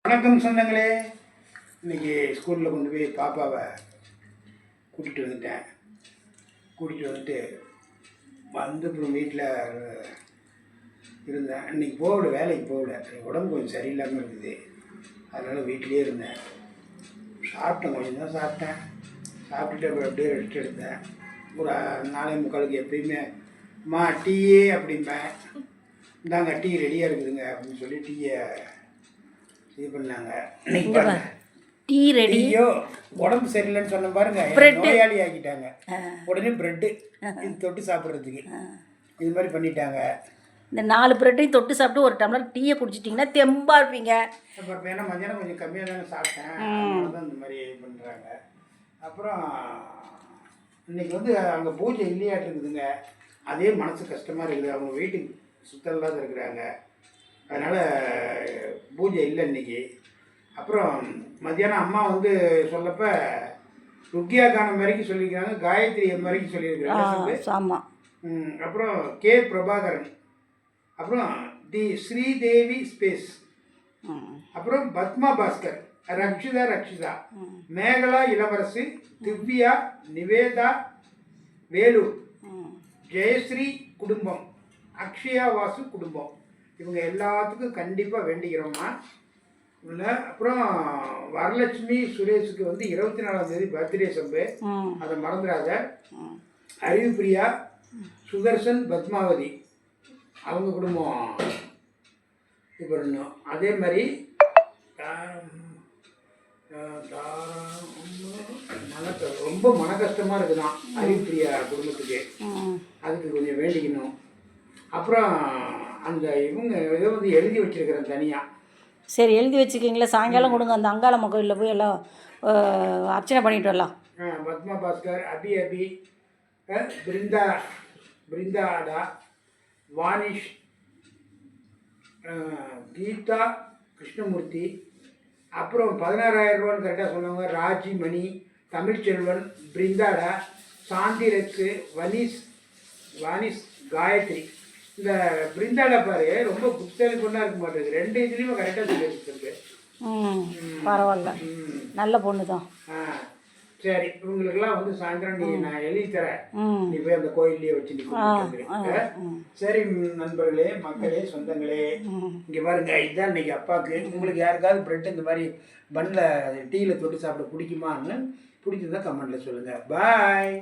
வணக்கம் சொந்தங்களே. இன்றைக்கி ஸ்கூலில் கொண்டு போய் பாப்பாவை கூட்டிகிட்டு வந்துட்டு அப்புறம் வீட்டில் இருந்தேன். இன்றைக்கி வேலைக்கு போகல, உடம்பு கொஞ்சம் சரியில்லாமல் இருக்குது. அதனால் வீட்டிலே இருந்தேன். கொஞ்சம் தான் சாப்பிட்டேன். சாப்பிட்டுட்டு அப்படியே ரெஸ்ட் எடுத்தேன். ஒரு 4:45 எப்பயுமே அம்மா டீயே அப்படிம்பேன். இந்தாங்க டீ ரெடியாக இருக்குதுங்க அப்படின்னு சொல்லி டீயை இது பண்ணாங்க. Tea ready. ஐயோ உடம்பு சரியில்லைன்னு சொன்ன பாருங்க, நோயாளி ஆக்கிட்டாங்க. உடனே ப்ரெட்டு இது தொட்டு சாப்பிட்றதுக்கு இது மாதிரி பண்ணிட்டாங்க. இந்த 4 ப்ரெட்டையும் தொட்டு சாப்பிட்டு ஒரு டம்ளர் டீயை குடிச்சிட்டிங்கன்னா தெம்பாக இருப்பீங்க. அப்புறம் ஏன்னா மத்தியானம் கொஞ்சம் கம்மியாக தானே சாப்பிட்டேன், அதனால தான் இந்த மாதிரி பண்ணுறாங்க. அப்புறம் இன்றைக்கி அங்கே பூஜை இல்லையாட்டு இருக்குதுங்க. அதே மனசு கஷ்டமாக இருக்குது. அவங்க வீட்டுக்கு சுத்தம் இல்லாத இருக்கிறாங்க, அதனால் பூஜை இல்லை இன்றைக்கி. அப்புறம் மத்தியானம் அம்மா சொல்லப்ப ருக்கியா கானம் வரைக்கும் சொல்லியிருக்கிறாங்க, காயத்ரி வரைக்கும் சொல்லியிருக்கிறாங்க. ஆமாம். அப்புறம் கே பிரபாகரன், அப்புறம் தி ஸ்ரீதேவி ஸ்பேஸ், அப்புறம் பத்மா பாஸ்கர், ரக்ஷிதா, மேகலா இளவரசு, திவ்யா, நிவேதா, வேலூர், ஜெயஸ்ரீ குடும்பம், அக்ஷயா வாசு குடும்பம், இவங்க எல்லாத்துக்கும் கண்டிப்பாக வேண்டிக்கிறோம்மா. இல்லை அப்புறம் வரலட்சுமி சுரேஷுக்கு 24ஆம் தேதி பர்த்டே சம்பு, அதை மறந்துடாத. அறிவுப்பிரியா, சுதர்சன், பத்மாவதி அவங்க குடும்பம் இது பண்ணணும். அதே மாதிரி ரொம்ப மன கஷ்டமாக இருக்குதான் அறிவுப்பிரியா குடும்பத்துக்கு, அதுக்கு கொஞ்சம் வேண்டிக்கணும். அப்புறம் அந்த இவங்க இதை எழுதி வச்சிருக்கிறேன் தனியாக. சரி, எழுதி வச்சுக்கிங்களா? சாயங்காலம் கொடுங்க, அந்த அங்காளம்மா கோயிலில் போய் எல்லாம் அர்ச்சனை பண்ணிட்டு வரலாம். பத்மா பாஸ்கர், அபி, பிருந்தாடா, வானிஷ், கீதா கிருஷ்ணமூர்த்தி, அப்புறம் 16,000 ரூபான்னு கரெக்டாக சொன்னவங்க ராஜி மணி, தமிழ்ச்செல்வன், பிருந்தாடா, சாந்திரக்ஸு, வானிஷ், காயத்ரி. இந்த பிருந்தாடா பாரு ரொம்ப புத்தகி பொண்ணாக இருக்க மாட்டேங்குது, 2 இதுலேயுமே கரெக்டாக சொல்லி வச்சுருக்கு. பரவாயில்ல, நல்ல பொண்ணு தான். சரி, இவங்களுக்கெல்லாம் சாயந்தரம் நான் எழுதி தரேன், நீ போய் அந்த கோயிலே வச்சு நீ. சரி நண்பர்களே, மக்களே, சொந்தங்களே, இங்கே பாருங்க, இதுதான் இன்னைக்கு அப்பாவுக்கு. உங்களுக்கு யாருக்காவது பிரெட் இந்த மாதிரி பன்னில் டீயில் தொட்டு சாப்பிட பிடிக்குமான்னு பிடிச்சதா கமெண்ட்டில் சொல்லுங்கள். பாய்.